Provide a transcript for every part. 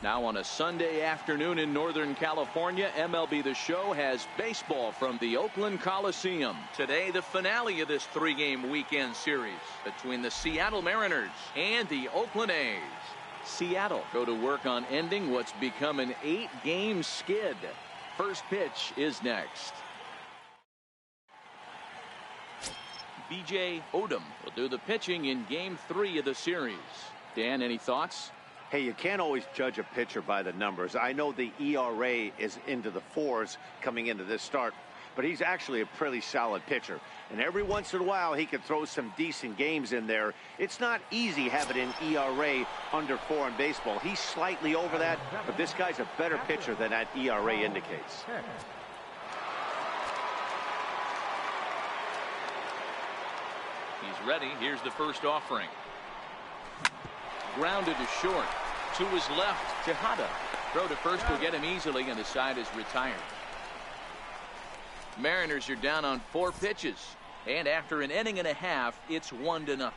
Now on a Sunday afternoon in Northern California, MLB The Show has baseball from the Oakland Coliseum. Today, the finale of this three-game weekend series between the Seattle Mariners and the Oakland A's. Seattle go to work on ending what's become an 8-game skid. First pitch is next. B.J. Odom will do the pitching in Game 3 of the series. Dan, any thoughts? Hey, you can't always judge a pitcher by the numbers. I know the ERA is into the 4s coming into this start, but he's actually a pretty solid pitcher. And every once in a while, he can throw some decent games in there. It's not easy having an ERA under 4 in baseball. He's slightly over that, but this guy's a better pitcher than that ERA indicates. He's ready. Here's the first offering. Grounded to short. To his left, Tejada. Throw to first will get him easily, and the side is retired. Mariners are down on 4 pitches, and after an inning and a half, it's 1-0.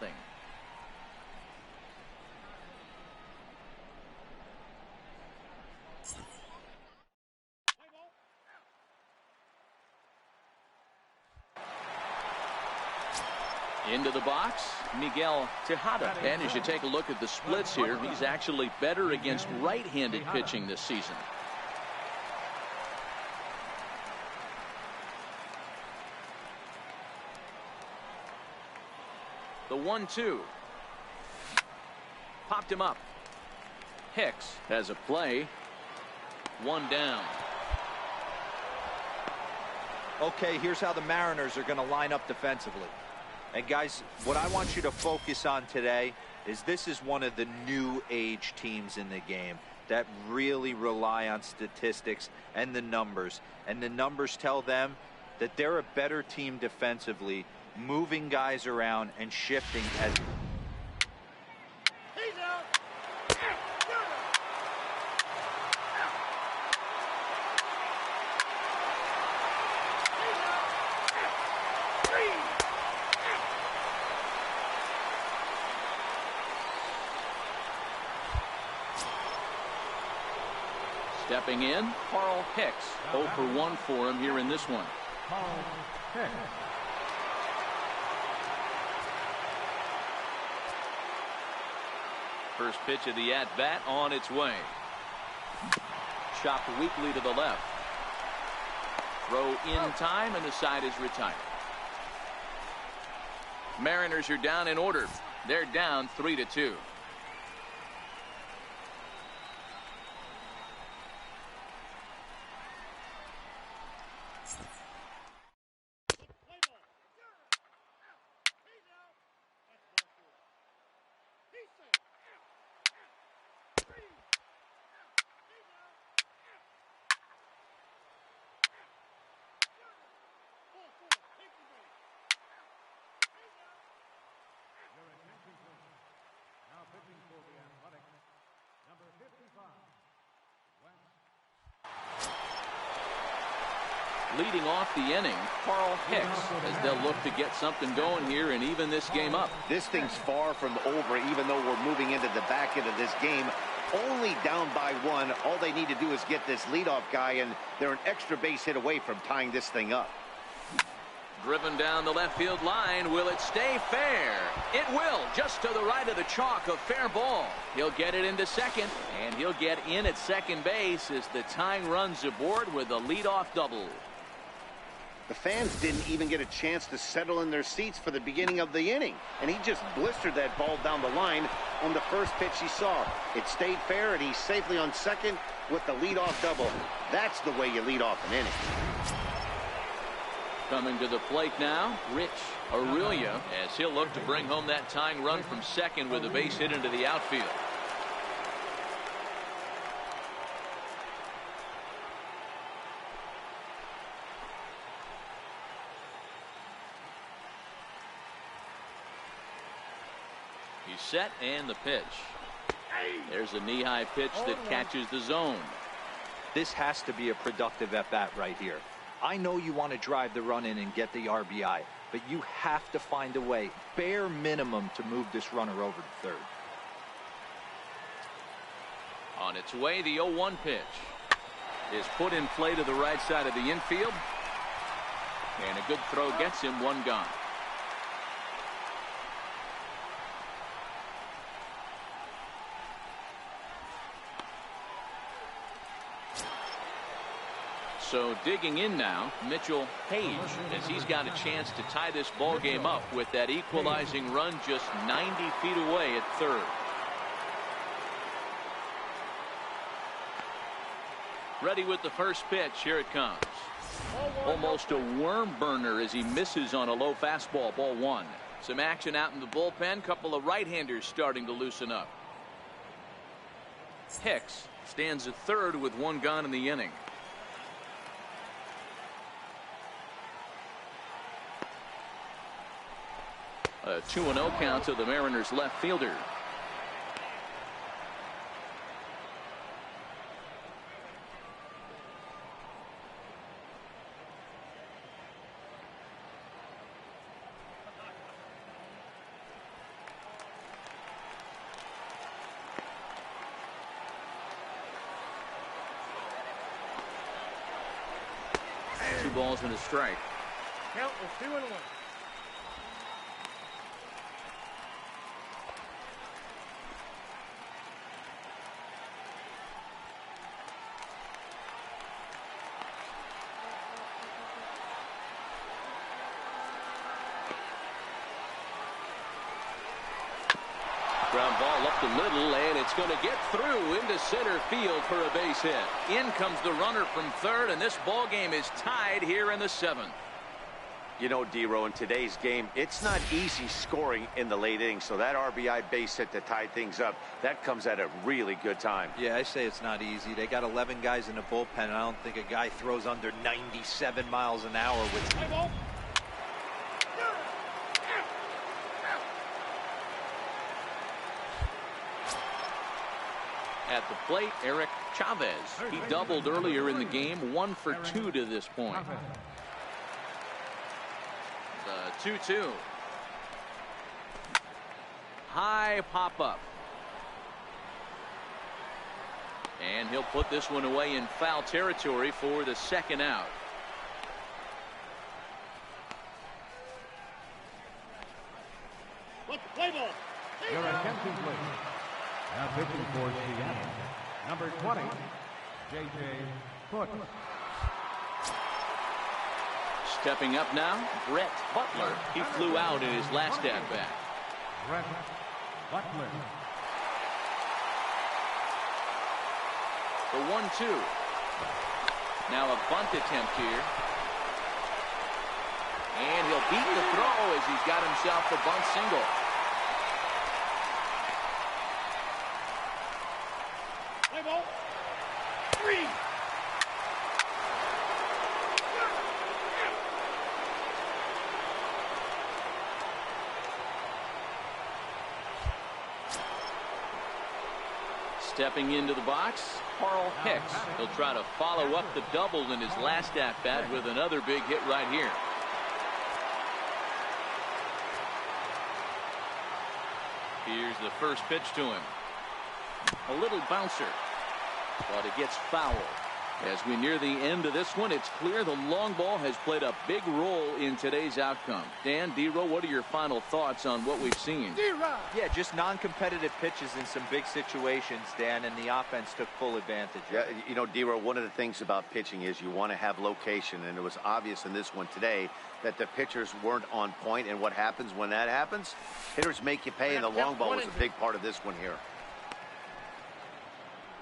Into the box, Miguel Tejada. And as you take a look at the splits here, he's actually better against right-handed pitching this season. The 1-2. Popped him up. Hicks has a play. 1 down. Okay, here's how the Mariners are going to line up defensively. And guys, what I want you to focus on today is this is one of the new age teams in the game that really rely on statistics and the numbers. And the numbers tell them that they're a better team defensively, moving guys around and shifting as stepping in, Carl Hicks. 0 for 1 for him here in this one. First pitch of the at-bat on its way. Chopped weakly to the left. Throw in time, and the side is retired. Mariners are down in order. They're down 3-2. Leading off the inning, Carl Hicks, as they'll look to get something going here and even this game up. This thing's far from over, even though we're moving into the back end of this game. Only down by 1. All they need to do is get this leadoff guy, and they're an extra base hit away from tying this thing up. Driven down the left field line. Will it stay fair? It will, just to the right of the chalk, a fair ball. He'll get it into second, and he'll get in at second base as the tying runs aboard with a leadoff double. The fans didn't even get a chance to settle in their seats for the beginning of the inning, and he just blistered that ball down the line on the first pitch he saw. It stayed fair, and he's safely on second with the leadoff double. That's the way you lead off an inning. Coming to the plate now, Rich Aurelia, as he'll look to bring home that tying run from second with a base hit into the outfield. He's set, and the pitch. There's a knee-high pitch that catches the zone. This has to be a productive at-bat right here. I know you want to drive the run in and get the RBI, but you have to find a way, bare minimum, to move this runner over to third. On its way, the 0-1 pitch is put in play to the right side of the infield. And a good throw gets him one gone. So digging in now, Mitchell Page, as he's got a chance to tie this ball game up with that equalizing run just 90 feet away at third. Ready with the first pitch. Here it comes. Almost a worm burner as he misses on a low fastball. Ball one. Some action out in the bullpen. Couple of right-handers starting to loosen up. Hicks stands at third with one gone in the inning. A 2-0 count to the Mariners left fielder. Two balls and a strike. Count was 2-1. Ground ball up the middle, and it's going to get through into center field for a base hit. In comes the runner from third, and this ball game is tied here in the seventh. You know, D-Row, in today's game, it's not easy scoring in the late innings, so that RBI base hit to tie things up, that comes at a really good time. Yeah, I say it's not easy. They got 11 guys in the bullpen, and I don't think a guy throws under 97 miles an hour with... At the plate, Eric Chavez. He doubled earlier in the game, 1 for 2 to this point. The 2-2. High pop up. And he'll put this one away in foul territory for the second out. Play ball. Your attention, please. Now pitching for Seattle, number 20, J.J. Foote. Stepping up now, Brett Butler. He flew out in his last at-bat. Brett Butler. The 1-2. Now a bunt attempt here. And he'll beat the throw as he's got himself a bunt single. Play ball. 3. Stepping into the box, Carl Hicks. He'll try to follow up the double in his last at-bat with another big hit right here. Here's the first pitch to him. A little bouncer, but it gets foul. As we near the end of this one, it's clear the long ball has played a big role in today's outcome. Dan, D-Row, what are your final thoughts on what we've seen? Yeah, just non-competitive pitches in some big situations, Dan, and the offense took full advantage. Yeah, you know, D-Row, one of the things about pitching is you want to have location, and it was obvious in this one today that the pitchers weren't on point, and what happens when that happens? Hitters make you pay, and the long ball was a big part of this one here.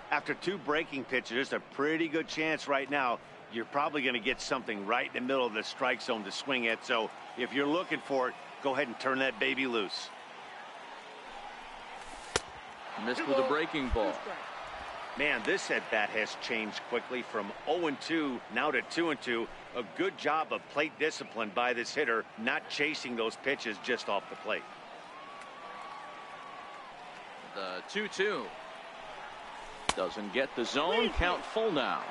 After 2 breaking pitches, there's a pretty good chance right now you're probably going to get something right in the middle of the strike zone to swing at. So if you're looking for it, go ahead and turn that baby loose. Missed with a breaking ball. Man, this at-bat has changed quickly from 0-2 now to 2-2. A good job of plate discipline by this hitter, not chasing those pitches just off the plate. The 2-2. Doesn't get the zone. Count full now.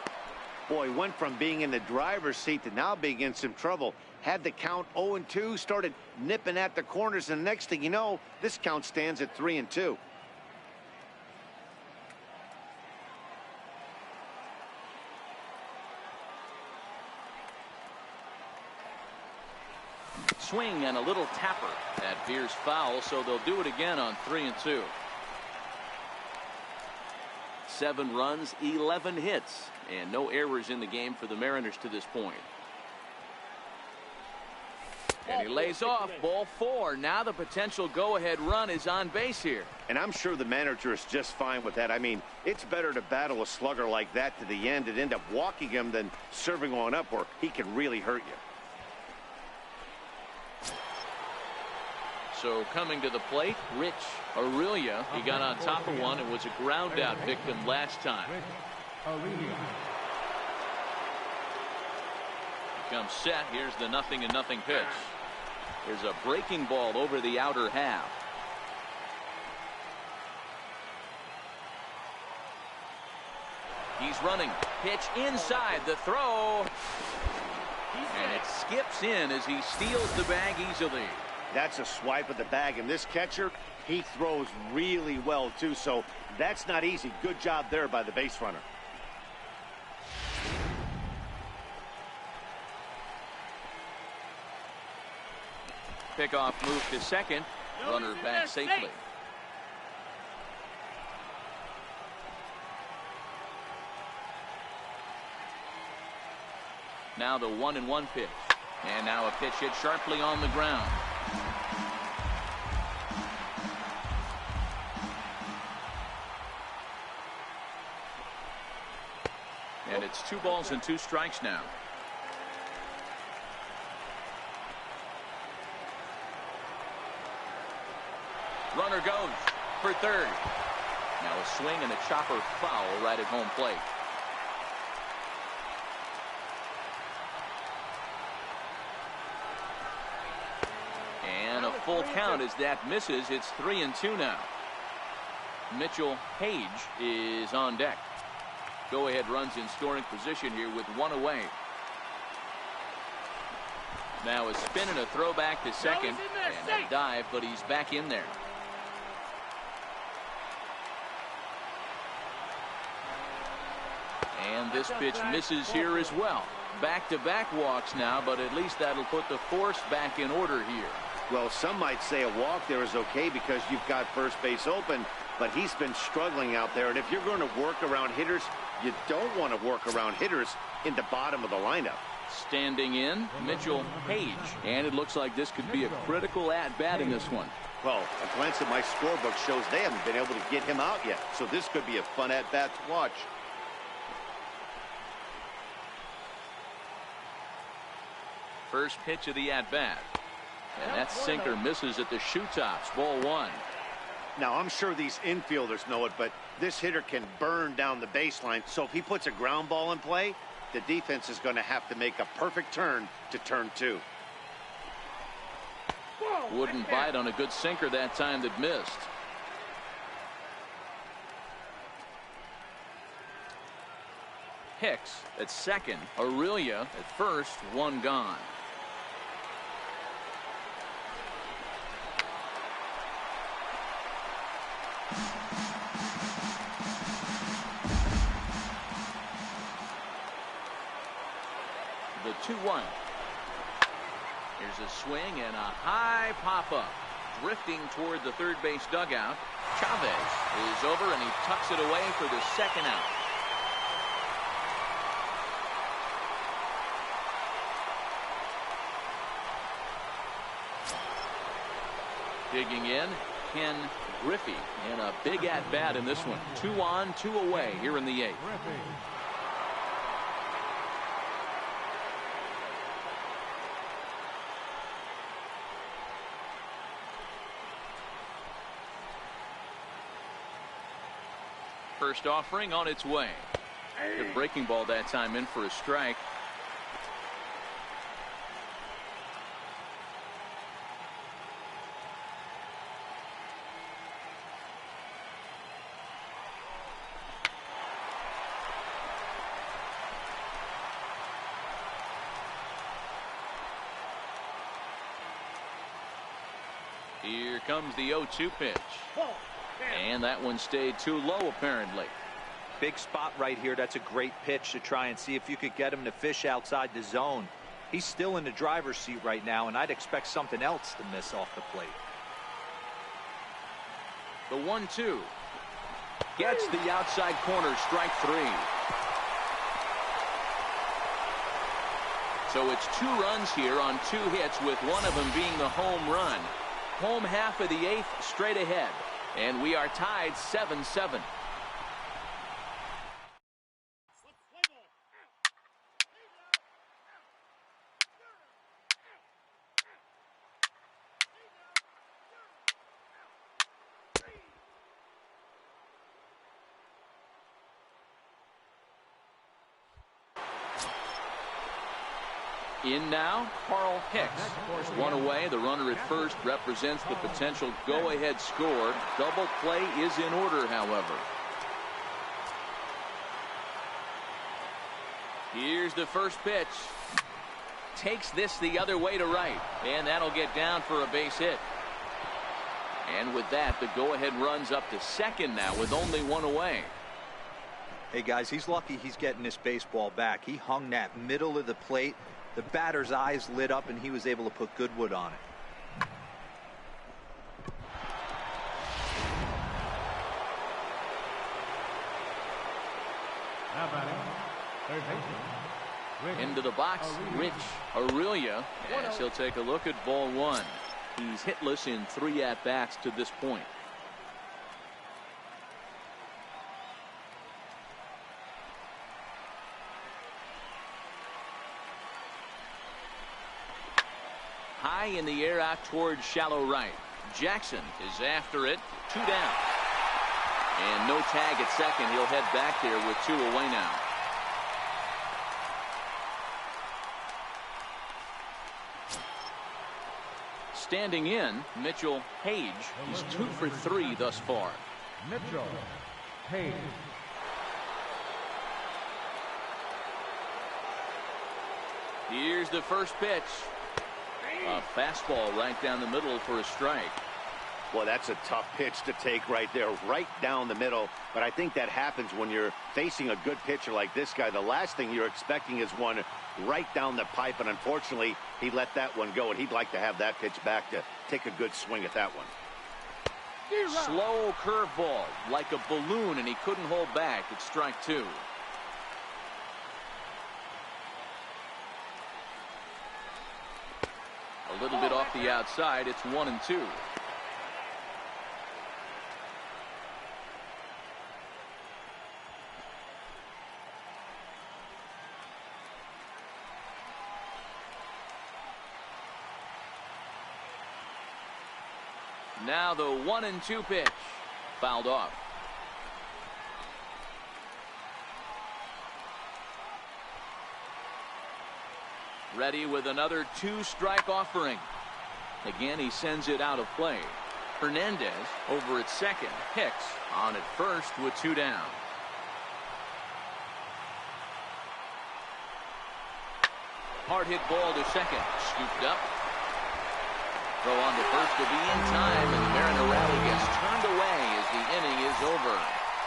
Boy, went from being in the driver's seat to now being in some trouble. Had the count 0-2, started nipping at the corners, and the next thing you know, this count stands at 3-2. swing and a little tapper. That veers foul, so they'll do it again on 3-2. 7 runs, 11 hits, and no errors in the game for the Mariners to this point. And he lays off, ball 4. Now the potential go-ahead run is on base here. And I'm sure the manager is just fine with that. I mean, it's better to battle a slugger like that to the end and end up walking him than serving on up where he can really hurt you. So coming to the plate, Rich Aurelia. He got on top of one and was a ground-out victim last time. He comes set. Here's the 0-0 pitch. There's a breaking ball over the outer half. He's running. Pitch inside. The throw. And it skips in as he steals the bag easily. That's a swipe of the bag. And this catcher, he throws really well, too. So that's not easy. Good job there by the base runner. Pickoff move to second. Runner back safely. Now the 1-1 pitch. And now a pitch hit sharply on the ground. And it's 2 balls and 2 strikes now. Runner goes for third. Now a swing and a chopper foul right at home plate. And a full count as that misses. It's 3-2 now. Mitchell Page is on deck. Go-ahead runs in scoring position here with 1 away. Now a spin and a throw back to second. And a dive, but he's back in there. And this pitch misses here as well. Back-to-back walks now, but at least that'll put the force back in order here. Well, some might say a walk there is okay because you've got first base open, but he's been struggling out there. And if you're going to work around hitters, you don't want to work around hitters in the bottom of the lineup. Standing in, Mitchell Page. And it looks like this could be a critical at-bat in this one. Well, a glance at my scorebook shows they haven't been able to get him out yet. So this could be a fun at-bat to watch. First pitch of the at-bat. And that sinker misses at the shoe tops. Ball 1. Now, I'm sure these infielders know it, but this hitter can burn down the baseline. So if he puts a ground ball in play, the defense is going to have to make a perfect turn to turn 2. Wouldn't bite on a good sinker that time that missed. Hicks at second. Aurelia at first. 1 gone. The 2-1. Here's a swing and a high pop-up. Drifting toward the third base dugout. Chavez is over and he tucks it away for the second out. Digging in, Ken Griffey, and a big at-bat in this one. 2 on, 2 away here in the 8th. First offering on its way. The breaking ball that time in for a strike. Here comes the 0-2 pitch. And that one stayed too low, apparently. Big spot right here. That's a great pitch to try and see if you could get him to fish outside the zone. He's still in the driver's seat right now, and I'd expect something else to miss off the plate. The 1-2. Gets the outside corner, strike 3. So it's 2 runs here on 2 hits, with one of them being the home run. Home half of the 8th straight ahead. And we are tied 7-7. In now, Carl Hicks. 1 away. The runner at first represents the potential go-ahead score. Double play is in order, however. Here's the first pitch. Takes this the other way to right. And that'll get down for a base hit. And with that, the go-ahead runs up to second now with only 1 away. Hey, guys, he's lucky he's getting this baseball back. He hung that middle of the plate. The batter's eyes lit up, and he was able to put good wood on it. Now batting, third baseman. Into the box, Rich Aurelia, as he'll take a look at ball 1. He's hitless in 3 at-bats to this point. High in the air out towards shallow right. Jackson is after it. 2 down. And no tag at second. He'll head back there with 2 away now. Standing in, Mitchell Page. He's 2 for 3 thus far. Mitchell Page. Here's the first pitch. A fastball right down the middle for a strike. Well, that's a tough pitch to take right there, right down the middle. But I think that happens when you're facing a good pitcher like this guy. The last thing you're expecting is one right down the pipe, and unfortunately, he let that one go, and he'd like to have that pitch back to take a good swing at that one. Slow curveball, like a balloon, and he couldn't hold back. It's strike 2. A little bit off the outside. It's 1-2. Now the 1-2 pitch. Fouled off. Ready with another 2-strike offering. Again, he sends it out of play. Hernandez over at second. Hicks on at first with 2 down. Hard hit ball to second. Scooped up. Throw on to first to be in time, and the Mariner rally gets turned away as the inning is over.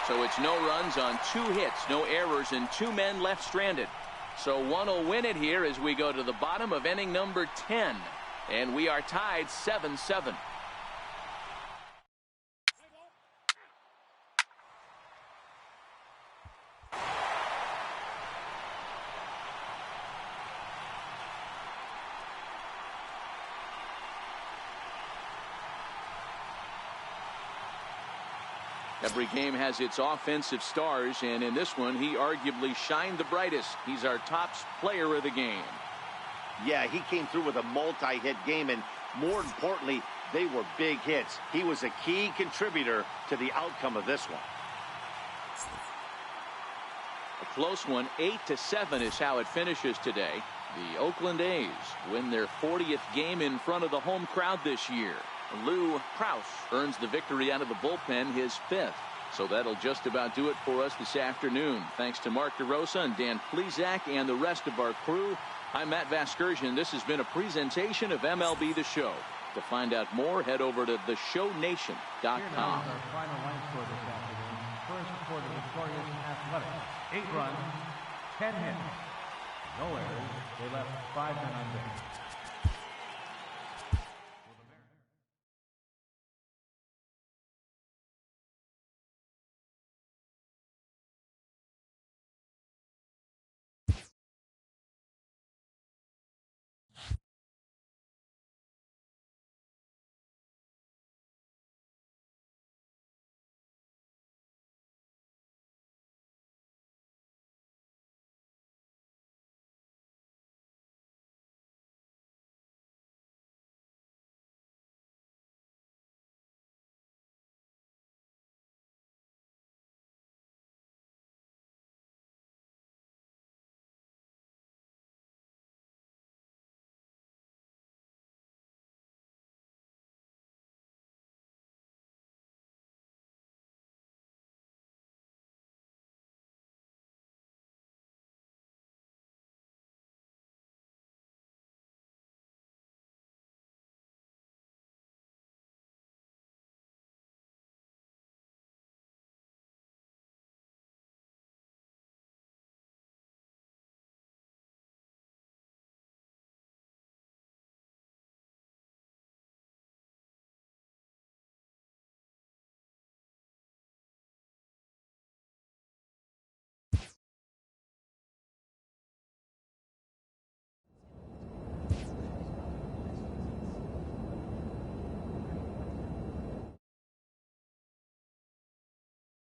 So it's no runs on 2 hits, no errors, and 2 men left stranded. So one will win it here as we go to the bottom of inning number 10. And we are tied 7-7. Every game has its offensive stars, and in this one, he arguably shined the brightest. He's our top player of the game. Yeah, he came through with a multi-hit game, and more importantly, they were big hits. He was a key contributor to the outcome of this one. A close one, 8-7 is how it finishes today. The Oakland A's win their 40th game in front of the home crowd this year. Lou Krause earns the victory out of the bullpen, his 5th. So that'll just about do it for us this afternoon. Thanks to Mark DeRosa and Dan Plesac and the rest of our crew. I'm Matt Vasgersian. This has been a presentation of MLB The Show. To find out more, head over to theshownation.com. Here now is our final line score this afternoon. First for the victorious Athletics, 8 runs, 10 hits. No errors. They left 5 men on base.